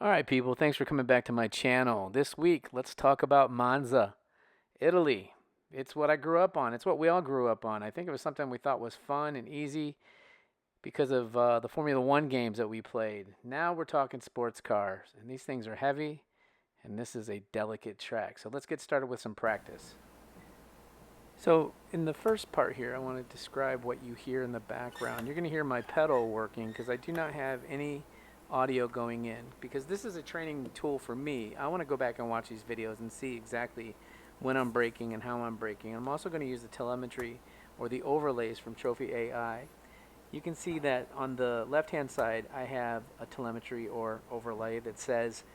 All right, people, thanks for coming back to my channel. This week, let's talk about Monza, Italy. It's what I grew up on. It's what we all grew up on. I think it was something we thought was fun and easy because of the Formula One games that we played. Now we're talking sports cars, and these things are heavy, and this is a delicate track. So let's get started with some practice. So in the first part here, I want to describe what you hear in the background. You're going to hear my pedal working because I do not have any audio going in, because this is a training tool for me. I want to go back and watch these videos and see exactly when I'm braking and how I'm braking. I'm also going to use the telemetry or the overlays from Trophi.ai. You can see that on the left hand side I have a telemetry or overlay that says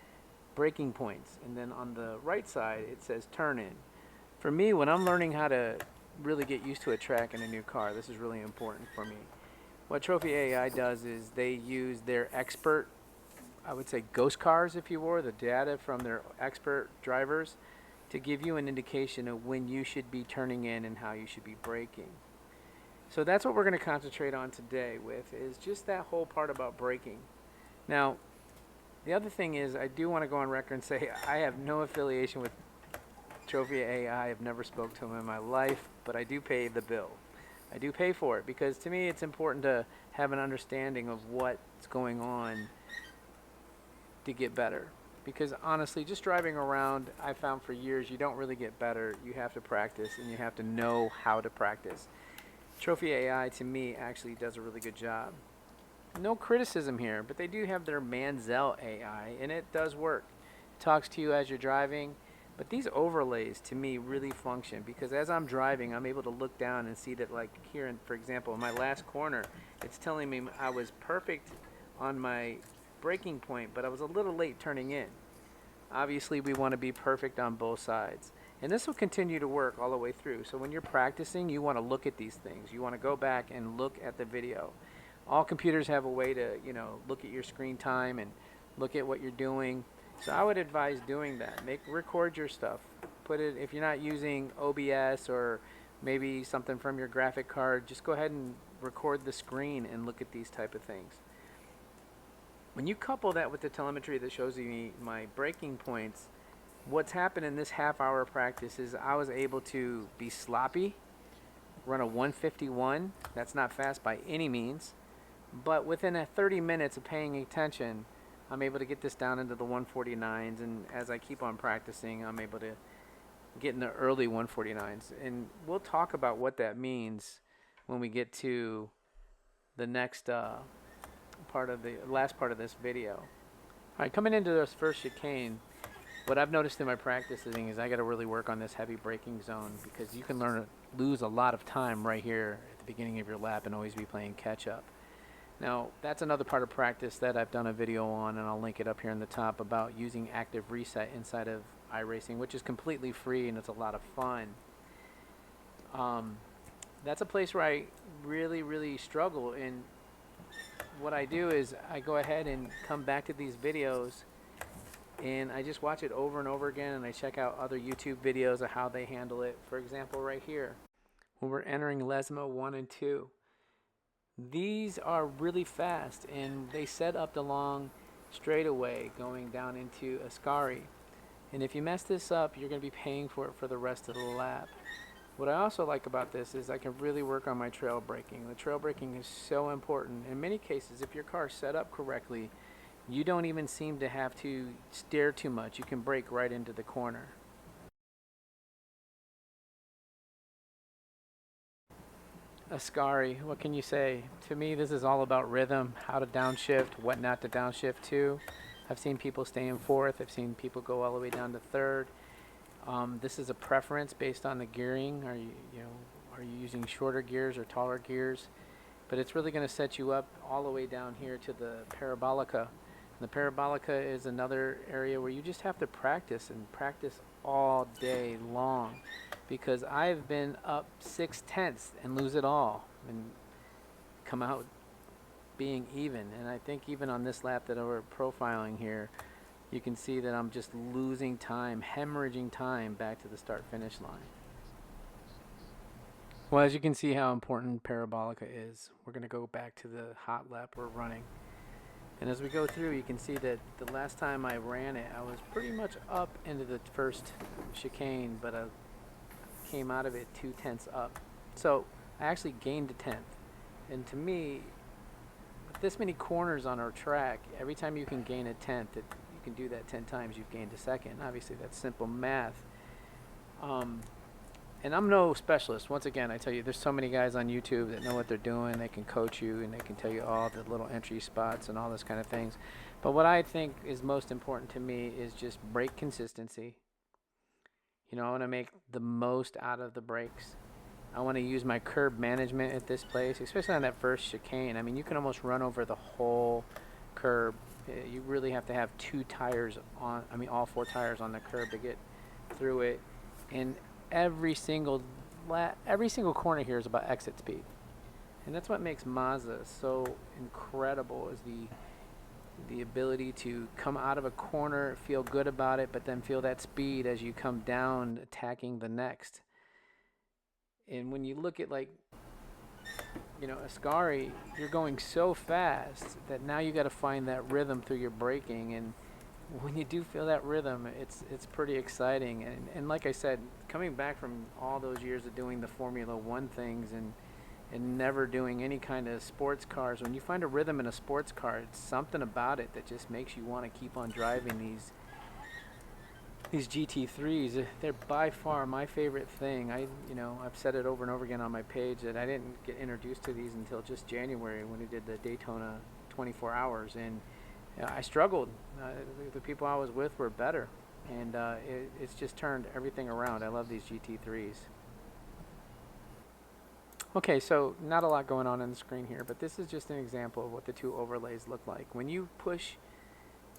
braking points, and then on the right side it says turn in. For me, when I'm learning how to really get used to a track in a new car, this is really important for me. What Trophi.ai does is they use their expert, I would say ghost cars if you were, the data from their expert drivers to give you an indication of when you should be turning in and how you should be braking. So that's what we're going to concentrate on today with, is just that whole part about braking. Now, the other thing is, I do want to go on record and say I have no affiliation with Trophi.ai. I've never spoke to them in my life, but I do pay the bill. I do pay for it because to me it's important to have an understanding of what's going on to get better. Because honestly, just driving around, I found for years you don't really get better. You have to practice, and you have to know how to practice. Trophi.ai to me actually does a really good job. No criticism here, but they do have their Manzel AI, and it does work. It talks to you as you're driving. But these overlays to me really function because as I'm driving, I'm able to look down and see that, like here, for example, in my last corner, it's telling me I was perfect on my braking point, but I was a little late turning in. Obviously, we want to be perfect on both sides. And this will continue to work all the way through. So when you're practicing, you want to look at these things. You want to go back and look at the video. All computers have a way to, look at your screen time and look at what you're doing. So I would advise doing that. Record your stuff. Put it, if you're not using OBS or maybe something from your graphic card, just go ahead and record the screen and look at these type of things. When you couple that with the telemetry that shows me my braking points, what's happened in this half-hour practice is I was able to be sloppy, run a 151. That's not fast by any means, but within 30 minutes of paying attention, I'm able to get this down into the 149s, and as I keep on practicing, I'm able to get in the early 149s. And we'll talk about what that means when we get to the next last part of this video. All right, coming into this first chicane, what I've noticed in my practicing is I got to really work on this heavy braking zone because you can lose a lot of time right here at the beginning of your lap and always be playing catch up. Now, that's another part of practice that I've done a video on, and I'll link it up here in the top, about using active reset inside of iRacing, which is completely free and it's a lot of fun. That's a place where I really struggle, and what I do is I go ahead and come back to these videos and I just watch it over and over again, and I check out other YouTube videos of how they handle it. For example, right here, when we're entering Lesmo 1 and 2. These are really fast, and they set up the long straightaway going down into Ascari. And if you mess this up, you're going to be paying for it for the rest of the lap. What I also like about this is I can really work on my trail braking. The trail braking is so important. In many cases, if your car is set up correctly, you don't even seem to have to steer too much. You can brake right into the corner. Ascari, what can you say? To me, this is all about rhythm, how to downshift, what not to downshift to. I've seen people stay in fourth. I've seen people go all the way down to third. This is a preference based on the gearing. Are you using shorter gears or taller gears? But it's really going to set you up all the way down here to the parabolica. And the parabolica is another area where you just have to practice, and practice all day long, because I've been up 6/10 and lose it all and come out being even. And I think even on this lap that we're profiling here, you can see that I'm just losing time, hemorrhaging time back to the start-finish line. Well, as you can see how important parabolica is, we're going to go back to the hot lap we're running. And as we go through, you can see that the last time I ran it, I was pretty much up into the first chicane, but I came out of it 2/10 up. So I actually gained a tenth. And to me, with this many corners on our track, every time you can gain a tenth, you can do that 10 times, you've gained a second. Obviously, that's simple math. And I'm no specialist. Once again, I tell you, there's so many guys on YouTube that know what they're doing. They can coach you, and they can tell you all the little entry spots and all this kind of things. But what I think is most important to me is just brake consistency. You know, I want to make the most out of the brakes. I want to use my curb management at this place, especially on that first chicane. I mean, you can almost run over the whole curb. You really have to have all 4 tires on the curb to get through it. And every single corner here is about exit speed, and that's what makes Monza so incredible, is the ability to come out of a corner, feel good about it, but then feel that speed as you come down, attacking the next. And when you look at, like, you know, Ascari, you're going so fast that now you got to find that rhythm through your braking, and when you do feel that rhythm, it's pretty exciting. And like I said, coming back from all those years of doing the Formula One things and never doing any kind of sports cars, when you find a rhythm in a sports car, it's something about it that just makes you want to keep on driving these GT3s. They're by far my favorite thing. I've said it over and over again on my page that I didn't get introduced to these until just January when we did the Daytona 24 hours, and I struggled. The people I was with were better, and it's just turned everything around. I love these GT3s. Okay, so not a lot going on the screen here, but this is just an example of what the 2 overlays look like. When you push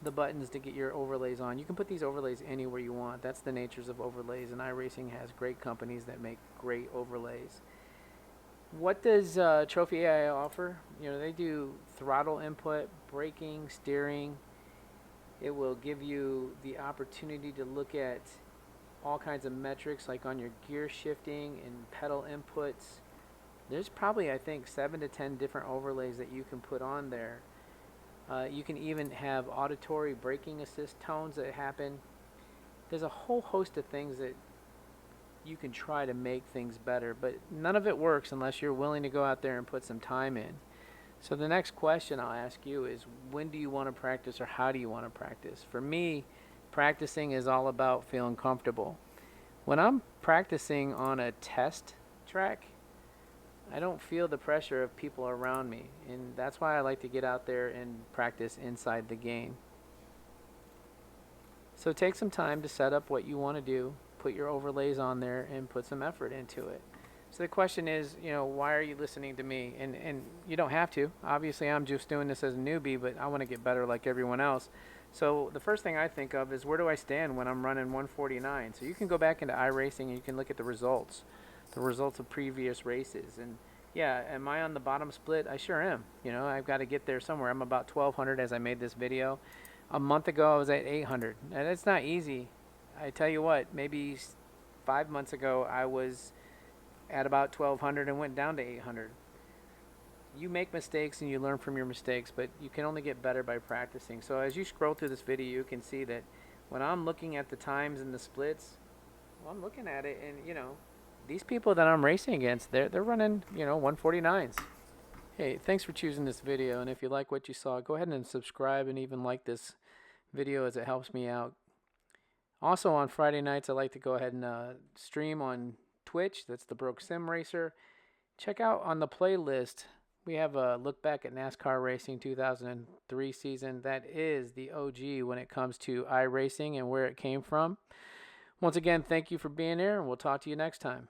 the buttons to get your overlays on, you can put these overlays anywhere you want. That's the natures of overlays, and iRacing has great companies that make great overlays. What does Trophi.ai offer? You know, they do throttle input, braking, steering. It will give you the opportunity to look at all kinds of metrics, like on your gear shifting and pedal inputs. There's probably, I think, 7 to 10 different overlays that you can put on there. You can even have auditory braking assist tones that happen. There's a whole host of things that you can try to make things better, but none of it works unless you're willing to go out there and put some time in. So the next question I'll ask you is, when do you want to practice, or how do you want to practice? For me, practicing is all about feeling comfortable. When I'm practicing on a test track, I don't feel the pressure of people around me, and that's why I like to get out there and practice inside the game. So take some time to set up what you want to do, put your overlays on there, and put some effort into it. So the question is, you know, why are you listening to me? And you don't have to. Obviously, I'm just doing this as a newbie, but I want to get better like everyone else. So the first thing I think of is, where do I stand when I'm running 149? So you can go back into iRacing and you can look at the results of previous races. And yeah, am I on the bottom split? I sure am. You know, I've got to get there somewhere. I'm about 1,200 as I made this video. A month ago, I was at 800. And it's not easy. I tell you what, maybe 5 months ago, I was at about 1,200 and went down to 800. You make mistakes and you learn from your mistakes, but you can only get better by practicing. So as you scroll through this video, you can see that when I'm looking at the times and the splits, well, I'm looking at it, and, you know, these people that I'm racing against, they're running, you know, 149s. Hey, thanks for choosing this video, and if you like what you saw, go ahead and subscribe and even like this video, as it helps me out. Also on Friday nights, I like to go ahead and stream on Twitch. That's the Broke Sim Racer. Check out on the playlist, we have a look back at NASCAR Racing 2003 season. That is the OG when it comes to iRacing and where it came from. Once again, thank you for being here, and we'll talk to you next time.